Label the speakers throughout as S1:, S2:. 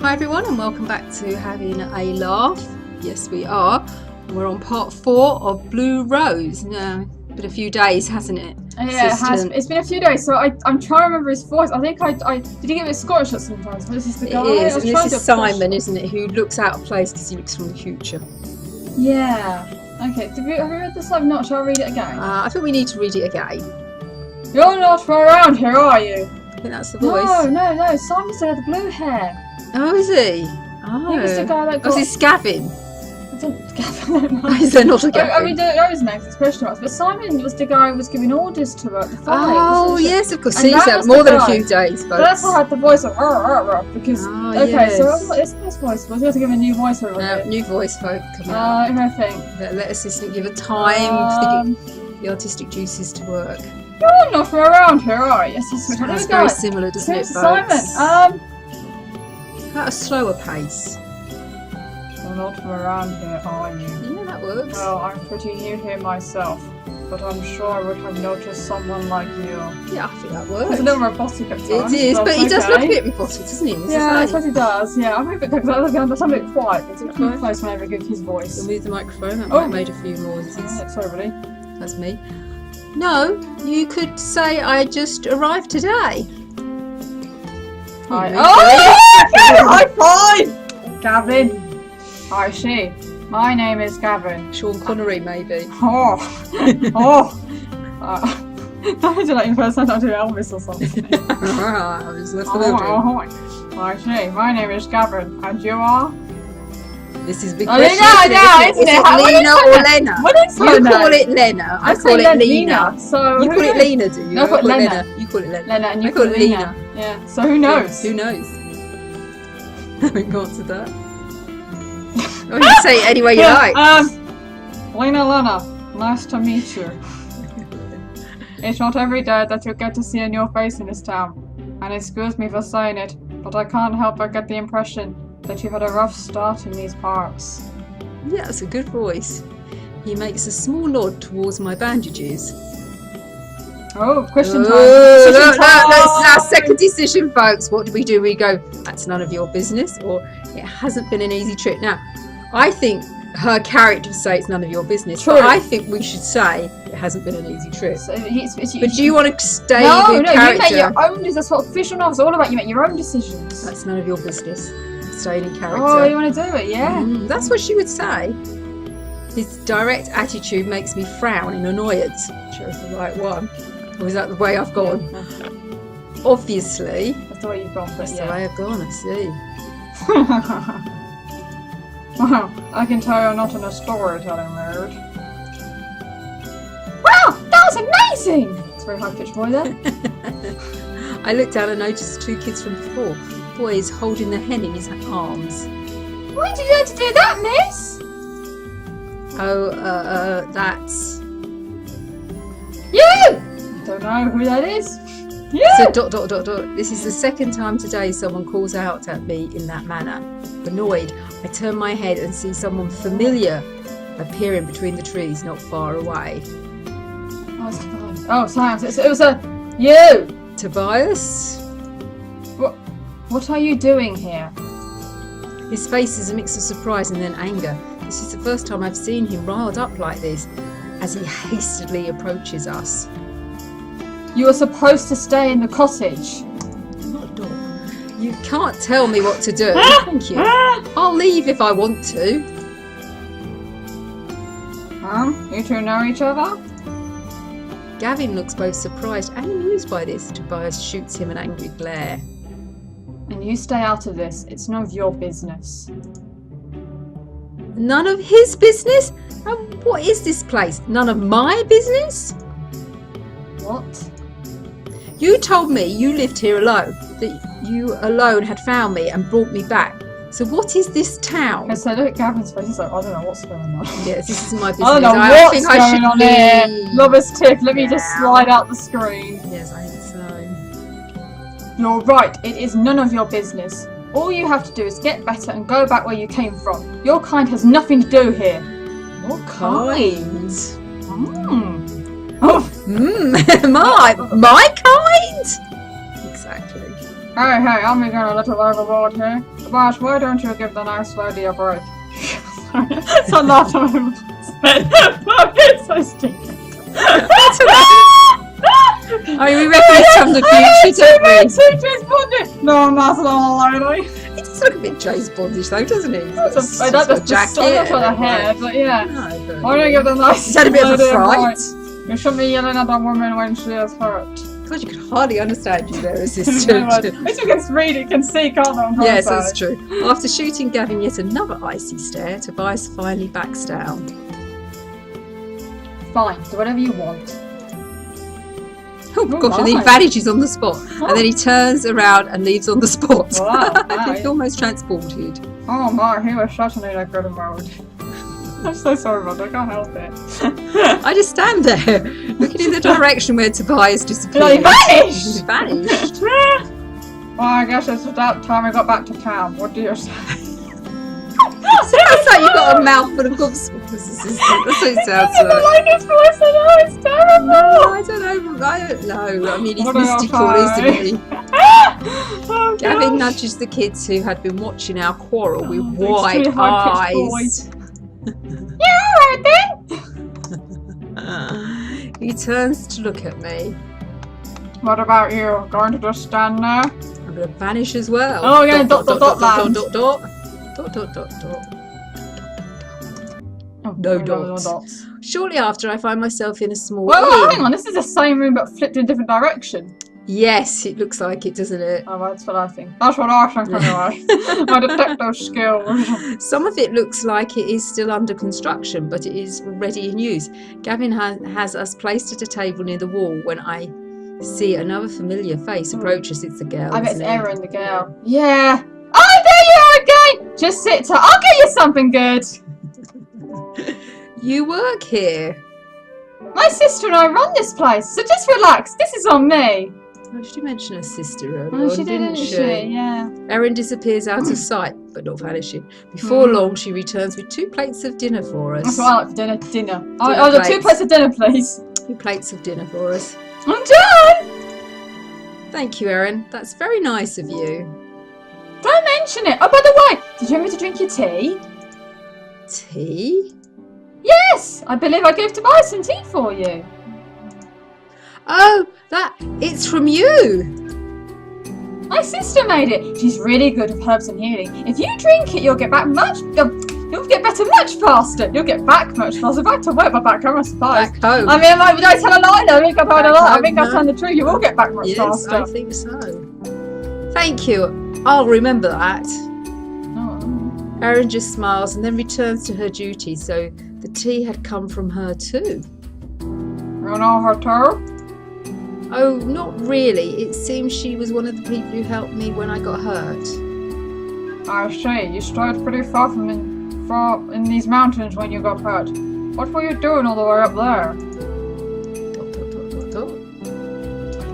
S1: Hi everyone and welcome back to Having a Laugh. Yes we are. We're on part 4 of Blue Rose. Now, it's been a few days, hasn't it?
S2: Yeah, it has. It's been a few days, so I'm trying to remember his voice. I think I did he give it Scottish at sometimes? But this is the guy.
S1: It is, and this is Simon, isn't it, who looks out of place because he looks from the future.
S2: Yeah. Okay, have you read this? I've not. Shall I read it again?
S1: I think we need to read it again.
S2: You're not from around here, are you?
S1: I think that's the voice.
S2: No. Simon still had the blue hair.
S1: Oh, is he? Oh.
S2: He was the guy that got...
S1: Was he Gavin?
S2: Gavin.
S1: Is there not a Gavin?
S2: I mean, there is no question marks, but Simon was the guy who was giving orders to her at the fight.
S1: Oh, yes, of course. He's had more than a few days, folks.
S2: But that's why I had the voice of because...
S1: Oh,
S2: okay,
S1: yes.
S2: So it's his voice. We're going to give him a new voice over
S1: New voice, folk, come out.
S2: I think.
S1: Let assistant give her time for the artistic juices to work.
S2: You're not from around here, are you? Yes,
S1: that's very similar, doesn't it,
S2: folks?
S1: Simon, at a slower pace.
S2: You're not from around here, are you?
S1: Yeah, that works.
S2: Well, I'm pretty new here myself, but I'm sure I would have noticed someone like you.
S1: Yeah, I think that works.
S2: It's a little robotic at times.
S1: It is, but he does look a bit robotic, doesn't he?
S2: Yeah, that's what he does. Yeah, I'm a bit because I'm a bit quiet. It's too close whenever I give his voice.
S1: We'll move the microphone. That might have made a few noises.
S2: Sorry, buddy.
S1: That's me. No, you could say I just arrived today.
S2: High five! Gavin. I see. My name is Gavin.
S1: Sean Connery, maybe.
S2: That was like impersonate to Elvis or something.
S1: I was left the building.
S2: I see. My name is Gavin, and you are?
S1: This is a big question.
S2: Is it
S1: Lena or Lena?
S2: You
S1: call it Lena. I call it Lena.
S2: So
S1: you call it Lena, do you?
S2: No, I call it Lena.
S1: You call it Lena.
S2: Lena, and you call it Lena. Yeah. So who knows?
S1: Who knows? I haven't got to that. Oh, you can say it any way you like.
S2: Lena, nice to meet you. It's not every day that you get to see a new face in this town. And excuse me for saying it, but I can't help but get the impression that you've had a rough start in these parts.
S1: Yeah, that's a good voice. He makes a small nod towards my bandages.
S2: Oh, question time.
S1: This is our second decision, folks. What do? We go, that's none of your business, or it hasn't been an easy trip. Now, I think her character would say it's none of your business. True. But I think we should say it hasn't been an easy trip. So but do you want to stay with character?
S2: No, you make your own decisions. That's what official novels are all about. You make your own decisions.
S1: That's none of your business. Staying in character.
S2: Oh, you want to do it, yeah.
S1: That's what she would say. His direct attitude makes me frown in annoyance. Chose the right one. Or is that the way I've gone? Obviously.
S2: That's the way you've gone, but
S1: that's the way I've gone, I see.
S2: Wow, I can tell you're not in a storytelling mood. Wow, that was amazing! It's a very high-pitched boy there.
S1: I looked down and noticed 2 kids from before. The boy is holding the hen in his arms.
S2: Why did you learn to do that, miss?
S1: Oh, that's...
S2: You! I don't know who that is. You!
S1: So, ... This is the second time today someone calls out at me in that manner. Annoyed, I turn my head and see someone familiar appearing between the trees not far away.
S2: Oh, Sam, it was a... You!
S1: Tobias?
S2: What are you doing here?
S1: His face is a mix of surprise and then anger. This is the first time I've seen him riled up like this, as he hastily approaches us.
S2: You were supposed to stay in the cottage.
S1: I'm not a dog. You can't tell me what to do. Thank you. I'll leave if I want to.
S2: You two know each other?
S1: Gavin looks both surprised and amused by this. Tobias shoots him an angry glare.
S2: And you stay out of this. It's none of your business.
S1: None of his business? And what is this place? None of my business?
S2: What?
S1: You told me you lived here alone, that you alone had found me and brought me back. So what is this town?
S2: Okay, so look at Gavin's face, he's like, I don't know what's going on.
S1: Yes, this is my business.
S2: I don't know what's going on here. Lover's tip, let me just slide out the screen.
S1: Yes, I think so.
S2: You're right, it is none of your business. All you have to do is get better and go back where you came from. Your kind has nothing to do here.
S1: What kind?
S2: Oh.
S1: My kind? Exactly.
S2: Hey, I'm being a little overboard here. Tobias, why don't you give the nice lady a break? It's a lot of him. It's so stupid.
S1: We reckon it's from the future, don't we?
S2: No, not at all, lady.
S1: He does look a bit James Bondish though, doesn't he? He's
S2: I
S1: got
S2: don't
S1: a jacket.
S2: know for the hair, but yeah.
S1: No, but
S2: Why don't you give the nice
S1: he's had a bit of a
S2: lady
S1: fright.
S2: break? You shouldn't be yelling at a woman when she is hurt.
S1: God, you can hardly understand you there,
S2: At
S1: assistant.
S2: least you can read it, can see, can't you?
S1: Yes, that's true. After shooting Gavin yet another icy stare, Tobias finally backs down.
S2: Fine, do whatever you want.
S1: Oh gosh, and he vanishes on the spot. And then he turns around and leaves on the spot.
S2: Wow,
S1: I feel almost transported.
S2: Oh my, he was certainly in a good mood. I'm so sorry about that, I can't help it.
S1: I just stand there, looking in the direction where Tobias disappeared.
S2: He vanished!
S1: He vanished.
S2: Well, I guess it's about time we got back to town. What do you say?
S1: Sounds like you've got a mouthful of gobsmackers, assistant. That's what it sounds
S2: I don't
S1: like.
S2: like his voice at all, it's terrible!
S1: No, I don't know. I mean, he's
S2: What do you
S1: mystical,
S2: say?
S1: isn't he?
S2: Oh,
S1: Gavin
S2: gosh.
S1: nudges the kids who had been watching our quarrel with
S2: Oh,
S1: wide
S2: extremely high-pitched
S1: eyes.
S2: Yeah, alright then!
S1: He turns to look at me.
S2: What about you? Going to just stand there?
S1: I'm going to vanish as well.
S2: Oh, yeah, dot, land.
S1: Dot.
S2: Oh,
S1: No dots. Shortly after, I find myself in a small
S2: Well,
S1: inn.
S2: hang on, this is the same room but flipped in a different direction.
S1: Yes, it looks like it, doesn't it?
S2: Oh, that's what I think. That's what I think anyway. My detective skills.
S1: Some of it looks like it is still under construction, but it is already in use. Gavin has us placed at a table near the wall when I see another familiar face approach us. It's the girl.
S2: I bet it's
S1: isn't it?
S2: Erin, the girl. Yeah. Oh, there you are again! Just sit tight. I'll get you something good.
S1: You work here.
S2: My sister and I run this place, so just relax. This is on me.
S1: Oh, did you mention her sister earlier?
S2: Oh,
S1: on,
S2: she didn't she? Yeah.
S1: Erin disappears out of sight, but not vanishing. Before long, she returns with 2 plates of dinner for us.
S2: That's what I like for dinner. Dinner. Oh, the 2 plates of dinner, please.
S1: 2 plates of dinner for us.
S2: I'm done!
S1: Thank you, Erin. That's very nice of you.
S2: Don't mention it. Oh, by the way, did you want me to drink your tea?
S1: Tea?
S2: Yes! I believe I gave Tobias some tea for you.
S1: Oh, it's from you.
S2: My sister made it. She's really good with herbs and healing. If you drink it, you'll get back you'll get better much faster. You'll get back much faster. Back to work, but back home, I suppose.
S1: Back home.
S2: I mean, I don't tell a lie though. I think I've heard a
S1: Back
S2: lot. I
S1: home,
S2: think I've
S1: no.
S2: told the truth. You will get back much
S1: Yes,
S2: faster.
S1: I think so. Thank you. I'll remember that.
S2: Oh.
S1: Erin just smiles and then returns to her duty, so the tea had come from her too.
S2: You know her too?
S1: Oh, not really. It seems she was one of the people who helped me when I got hurt.
S2: I see. You started pretty far in these mountains when you got hurt. What were you doing all the way up there?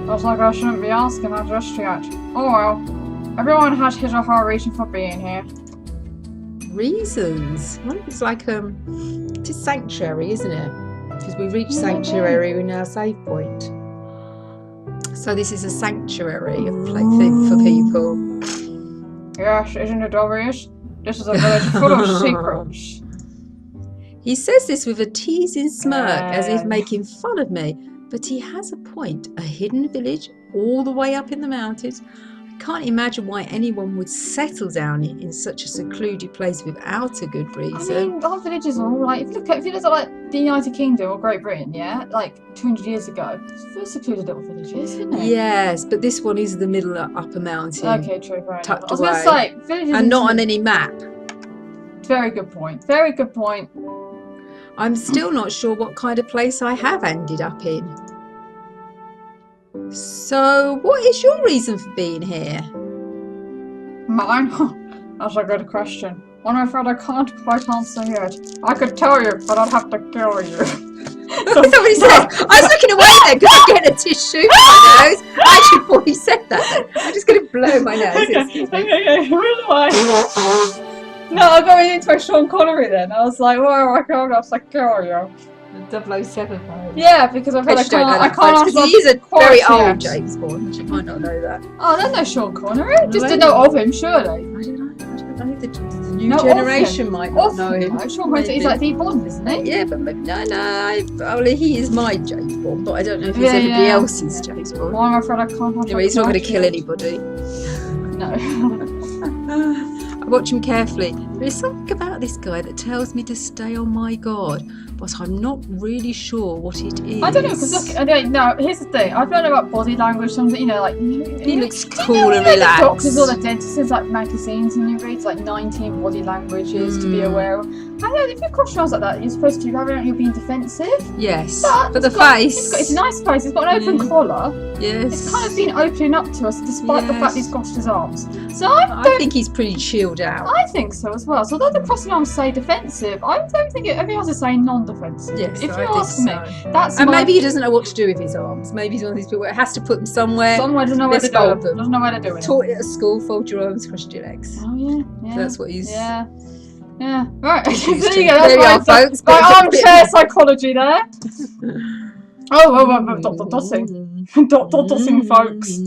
S2: Looks like I shouldn't be asking that just yet. Oh well. Everyone has his or her reason for being here.
S1: Reasons? Well, it's like it is sanctuary, isn't it? Because we reached sanctuary, we're now a save point. So this is a sanctuary of thing for people.
S2: Yes, isn't it obvious? This is a village full of secrets.
S1: He says this with a teasing smirk, as if making fun of me. But he has a point. A hidden village all the way up in the mountains. I can't imagine why anyone would settle down in such a secluded place without a good
S2: I
S1: reason.
S2: mean, our villages are all like, if you look at like the United Kingdom or Great Britain, yeah, like 200 years ago, it's full of secluded little villages, isn't it?
S1: Yes, but this one is the middle upper mountain.
S2: Okay, true, fair enough.
S1: Tucked
S2: I was going to
S1: away.
S2: say, villages
S1: And not on
S2: isn't-
S1: any map.
S2: Very good point. Very good point.
S1: I'm still not sure what kind of place I have ended up in. So, what is your reason for being here?
S2: Mine? That's a good question. One I'm afraid I can't quite answer yet. I could tell you, but I'd have to kill you.
S1: Somebody said, I was looking away then because I'm getting a tissue for my nose. I actually thought he said that. I'm just going to blow my nose. Excuse me.
S2: Okay, where do I? No, I'm going into my Sean Connery then. I was like, well, I can't have to kill you.
S1: 007 phone.
S2: Yeah, because I've heard
S1: I don't know
S2: I
S1: that
S2: can't
S1: much,
S2: ask
S1: 'cause he is a very
S2: quality
S1: old
S2: apps.
S1: James Bond. You might not know that.
S2: Oh, I don't know Sean Connery. Just to know of him, surely.
S1: I don't know. The new
S2: No, of
S1: generation
S2: him.
S1: might not
S2: Of
S1: know him.
S2: No, Sean Connery, he's
S1: Maybe.
S2: like the Bond, isn't he?
S1: Yeah, but maybe, well, he is my James Bond, but I don't know if he's
S2: Yeah,
S1: everybody
S2: yeah.
S1: else's James Bond.
S2: Well, I'm afraid I can't have
S1: Anyway, he's not going to kill anybody.
S2: No.
S1: I watch him carefully. There is something about this guy that tells me to stay on my guard, but I'm not really sure what it is.
S2: I don't know, because look, no, here's the thing. I've learned about body language, something, you know, like...
S1: He looks
S2: do you
S1: cool
S2: know,
S1: and
S2: like
S1: relaxed.
S2: The doctors or the dentists, there's like magazines and you read like 19 body languages to be aware of. I know, if you cross your arms like that, you're supposed to have it, you're being defensive.
S1: Yes,
S2: But
S1: the face.
S2: It's a nice face, it's got an open collar.
S1: Yes.
S2: It's kind of been opening up to us despite the fact he's crossed his arms. So
S1: I think he's pretty chilled out.
S2: I think so as well. So although the crossing arms say defensive, I don't think everyone has to say non-defensive.
S1: Yes,
S2: if
S1: I
S2: you
S1: think
S2: ask me,
S1: so.
S2: that's
S1: And maybe he doesn't know what to do with his arms. Maybe he's one of these people that has to put them somewhere.
S2: Someone doesn't know where to do
S1: fold
S2: them. Doesn't know where to do it.
S1: Taught it at school, fold your arms, cross your legs.
S2: Oh yeah.
S1: So that's what he's...
S2: Yeah. Yeah. Right.
S1: Used
S2: There
S1: to.
S2: you go.
S1: There you are,
S2: That's
S1: folks.
S2: my armchair psychology there. Dot tossing, folks.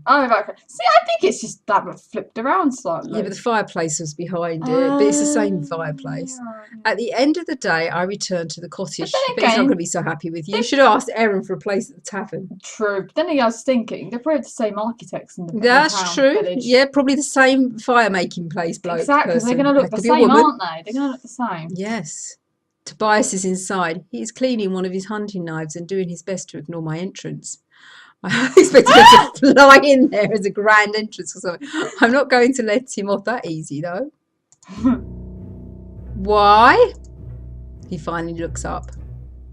S2: Oh, okay. See, I think it's just that was flipped around slightly.
S1: Yeah, but the fireplace was behind it. But it's the same fireplace.
S2: Yeah.
S1: At the end of the day, I returned to the cottage.
S2: But then
S1: But he's not
S2: again-
S1: going to be so happy with you. You should have asked Erin for a place at the tavern.
S2: True. But then again, I was thinking they're probably the same architects in the
S1: That's
S2: town,
S1: true.
S2: village.
S1: Yeah, probably the same fire making place bloke.
S2: Exactly.
S1: Person.
S2: They're going to look
S1: That
S2: the
S1: could be a
S2: same,
S1: woman.
S2: aren't they? They're going to look the same.
S1: Yes. Tobias is inside. He is cleaning one of his hunting knives and doing his best to ignore my entrance. I expected him to fly in there as a grand entrance or something. I'm not going to let him off that easy, though. Why? He finally looks up.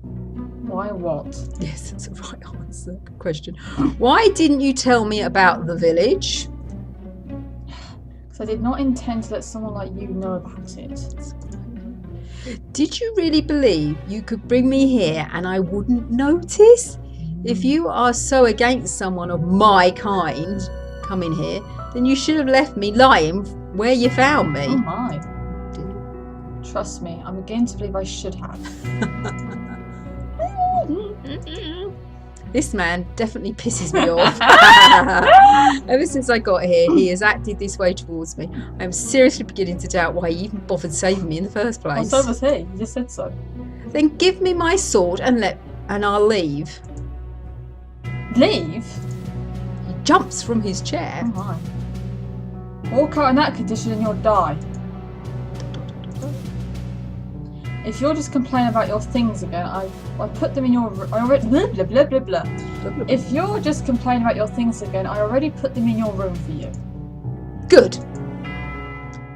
S2: Why what?
S1: Yes, that's the right answer. Good question. Why didn't you tell me about the village?
S2: Because I did not intend to let someone like you know about it.
S1: Did you really believe you could bring me here and I wouldn't notice? If you are so against someone of my kind coming here, then you should have left me lying where you found me.
S2: Oh my. Trust me, I'm beginning to believe I should have.
S1: This man definitely pisses me off. Ever since I got here, he has acted this way towards me. I am seriously beginning to doubt why he even bothered saving me in the first
S2: Well,
S1: place.
S2: so was he. You just said so.
S1: Then give me my sword and I'll leave.
S2: Leave?
S1: He jumps from his chair.
S2: Oh my. Walk out in that condition and you'll die. If you're just complaining about your things again, I put them in your room. I already blah blah blah blah blah. If you're just complaining about your things again, I already put them in your room for you.
S1: Good.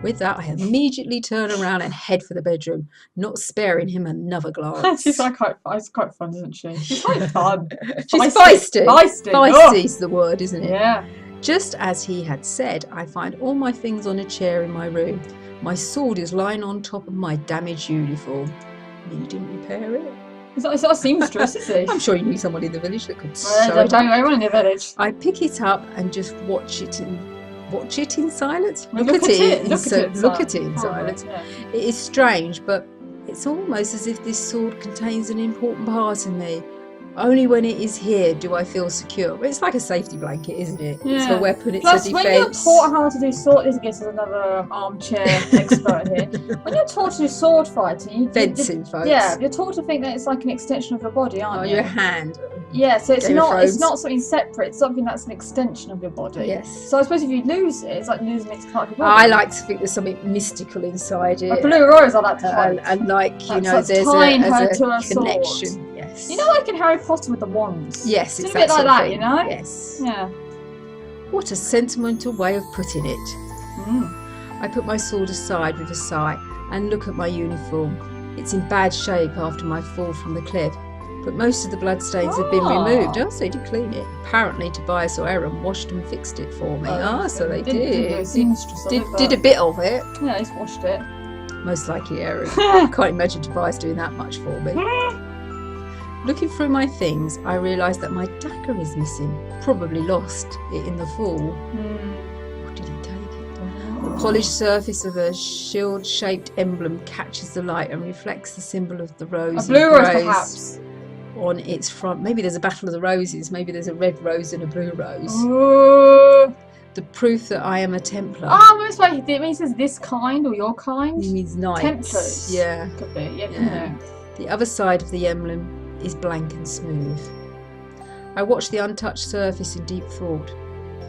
S1: With that, I immediately turn around and head for the bedroom, not sparing him another glance.
S2: She's like quite fun, isn't she? She's quite fun.
S1: She's feisty.
S2: Feisty.
S1: Feisty's the word, isn't it?
S2: Yeah.
S1: Just as he had said, I find all my things on a chair in my room. My sword is lying on top of my damaged uniform. You didn't repair it?
S2: It's not a seamstress, is he?
S1: I'm sure you knew someone in the village that could
S2: Well,
S1: sew
S2: don't
S1: it up.
S2: know anyone in the village.
S1: I pick it up and just watch it in silence.
S2: Well,
S1: Look at it in
S2: silence.
S1: silence.
S2: Yeah.
S1: It is strange, but it's almost as if this sword contains an important part of me. Only when it is here do I feel secure. It's like a safety blanket, isn't it? It's a weapon, it's
S2: Plus,
S1: a
S2: when you're
S1: defence.
S2: taught how to do sword, this is another armchair expert here. When you're taught to do sword fighting,
S1: Fencing, folks.
S2: yeah, you're taught to think that it's like an extension of your body, aren't
S1: Oh,
S2: you?
S1: your hand.
S2: Yeah, so it's
S1: Game of
S2: not
S1: Thrones.
S2: something separate. It's something that's an extension of your body.
S1: Yes.
S2: So I suppose if you lose it, it's like losing it to part of your body.
S1: I like to think there's something mystical inside it.
S2: A blue rose, I like to find.
S1: and like, you
S2: That's
S1: know,
S2: what's
S1: there's
S2: tying her
S1: a
S2: to her sword.
S1: connection. Yes.
S2: You know, like in Harry Potter with the wands.
S1: Yes,
S2: It's
S1: it's
S2: a bit
S1: that
S2: like
S1: sort of
S2: that,
S1: thing.
S2: you know?
S1: Yes.
S2: Yeah.
S1: What a sentimental way of putting it.
S2: Mm.
S1: I put my sword aside with a sigh and look at my uniform. It's in bad shape after my fall from the cliff, but most of the bloodstains have been removed. Oh, so they did clean it. Apparently Tobias or Erin washed and fixed it for me. So they
S2: Didn't do
S1: did.
S2: a seamstress of it, but-
S1: Did a bit of it.
S2: Yeah, he's washed it.
S1: Most likely Erin. Can't imagine Tobias doing that much for me. Looking through my things, I realise that my dagger is missing. Probably lost it in the fall.
S2: Mm.
S1: Or did he take it? The polished surface of a shield-shaped emblem catches the light and reflects the symbol of the rose.
S2: A blue rose,
S1: embraced
S2: perhaps.
S1: on its front. Maybe there's a battle of the roses. Maybe there's a red rose and a blue rose.
S2: Ooh.
S1: The proof that I am a Templar.
S2: Oh, it's like it means it's this kind or your kind.
S1: It means knights.
S2: Templars.
S1: Yeah.
S2: Could be. Yeah.
S1: Yeah. The other side of the emblem is blank and smooth. I watched the untouched surface in deep thought.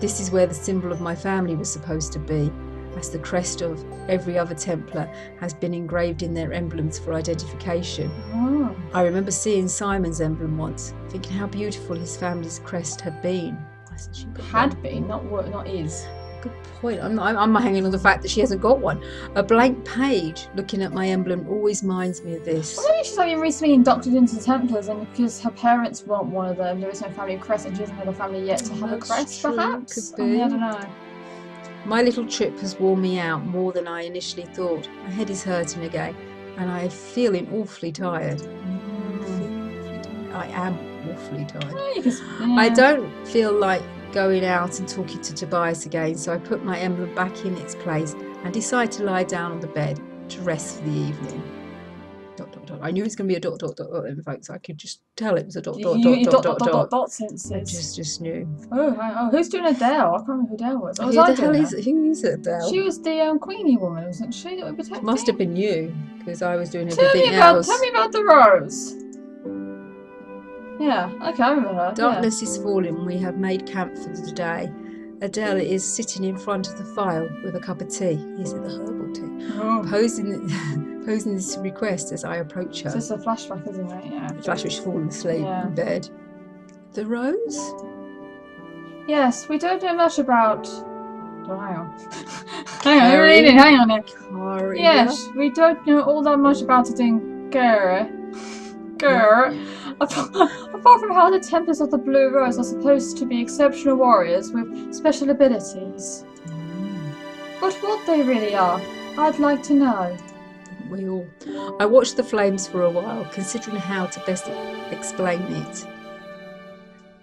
S1: This is where the symbol of my family was supposed to be, as the crest of every other Templar has been engraved in their emblems for identification.
S2: Oh.
S1: I remember seeing Simon's emblem once, thinking how beautiful his family's crest had been. I said, she got
S2: Had
S1: one.
S2: been, not is.
S1: Good point. I'm hanging on the fact that she hasn't got one. A blank page looking at my emblem always reminds me of this.
S2: Well, maybe she's like been recently inducted into the Templars, and because her parents want one of them, there is no family crest, and she doesn't have a family yet to have a
S1: That's
S2: crest,
S1: true,
S2: perhaps.
S1: could be.
S2: I don't know.
S1: My little trip has worn me out more than I initially thought. My head is hurting again, and I am feeling awfully tired. I am awfully tired.
S2: Yeah, you can, yeah.
S1: I don't feel like going out and talking to Tobias again, so I put my emblem back in its place and decide to lie down on the bed to rest for the evening. ... I knew it was going to be a ... then, folks. I could just tell it was a ...
S2: Since
S1: I
S2: it's...
S1: just knew.
S2: Oh, who's doing Adele? I can't remember who Adele was.
S1: Who the hell is it? Who is it, Adele?
S2: She was the Queenie woman, wasn't she? That we protected.
S1: Must have been you, because I was doing
S2: Tell
S1: everything
S2: me about
S1: else.
S2: the rose. Yeah, okay, I remember her.
S1: Darkness is falling. We have made camp for the day. Adele is sitting in front of the fire with a cup of tea. Is it the herbal tea?
S2: Oh.
S1: Posing this request as I approach her.
S2: It's just a flashback, isn't it? Yeah.
S1: Flash was falling asleep
S2: Yeah.
S1: in bed. The rose?
S2: Yes, we don't know much about... Oh, hang on. Hang on there.
S1: Caria?
S2: Yes, we don't know all that much about it in Gera. Apart from how the Templars of the Blue Rose are supposed to be exceptional warriors with special abilities. But what they really are, I'd like to know.
S1: We all. I watched the flames for a while, considering how to best explain it.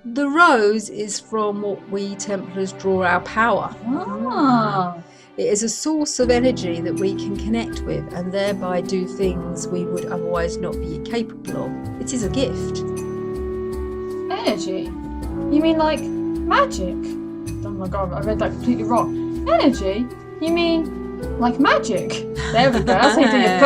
S1: The rose is from what we Templars draw our power.
S2: Ah.
S1: It is a source of energy that we can connect with and thereby do things we would otherwise not be capable of. It is a gift.
S2: Energy? You mean like magic? Oh my god, I read that completely wrong. Energy? You mean like magic? There we go. That's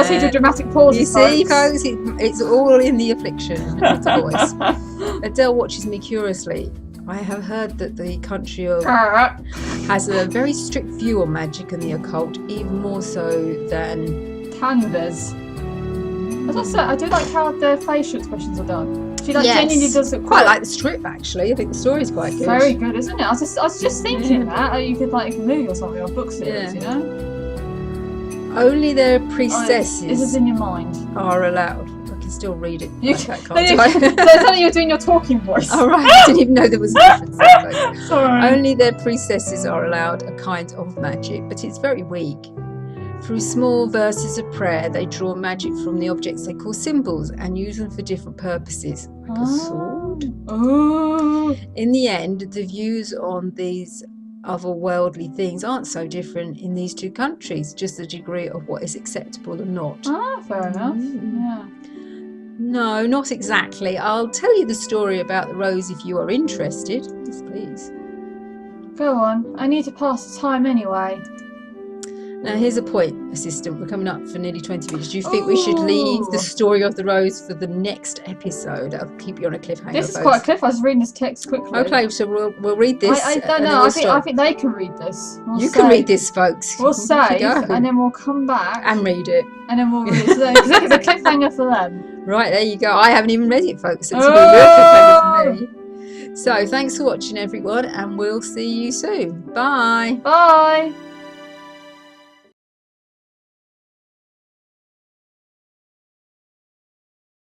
S2: how you do dramatic pauses.
S1: You see, folks, it's all in the affliction of the voice. Adele watches me curiously. I have heard that the country of has a very strict view on magic and the occult, even more so than
S2: Canvas. As I said, I do like how their facial expressions are done. She
S1: Yes.
S2: genuinely does it
S1: Quite like the strip, actually. I think the story's quite good.
S2: very good, isn't it? I was just thinking that you could like a movie or something or a book series,
S1: Yeah.
S2: you know?
S1: Only their
S2: Is
S1: priestesses
S2: this in your mind?
S1: are allowed. I can still read it.
S2: You
S1: like that,
S2: Then
S1: can't I?
S2: That's how you're doing your talking voice.
S1: All right, I didn't even know there was a difference. There.
S2: Sorry.
S1: Only their priestesses are allowed a kind of magic, but it's very weak. Through small verses of prayer, they draw magic from the objects they call symbols and use them for different purposes, like a sword.
S2: Oh.
S1: In the end, the views on these otherworldly things aren't so different in these two countries, just the degree of what is acceptable or not.
S2: Ah, fair enough. Yeah.
S1: No, not exactly. I'll tell you the story about the rose if you are interested. Yes, please.
S2: Go on. I need to pass the time anyway.
S1: Now, here's a point, assistant. We're coming up for nearly 20 minutes. Do you think we should leave the story of the rose for the next episode? I'll keep you on a cliffhanger.
S2: This is
S1: folks.
S2: quite a cliff. I was reading this text quickly.
S1: Okay, so we'll read this.
S2: I
S1: and
S2: don't
S1: then
S2: know.
S1: we'll
S2: I
S1: stop.
S2: think they can read this.
S1: You can read this, folks.
S2: We'll
S1: Off you
S2: save,
S1: go.
S2: and then we'll come back,
S1: And read it.
S2: and then we'll read it. So it's a cliffhanger for them.
S1: Right, there you go. I haven't even read it, folks. So it's
S2: Oh!
S1: a real cliffhanger for me. So thanks for watching, everyone, and we'll see you soon. Bye.
S2: Bye.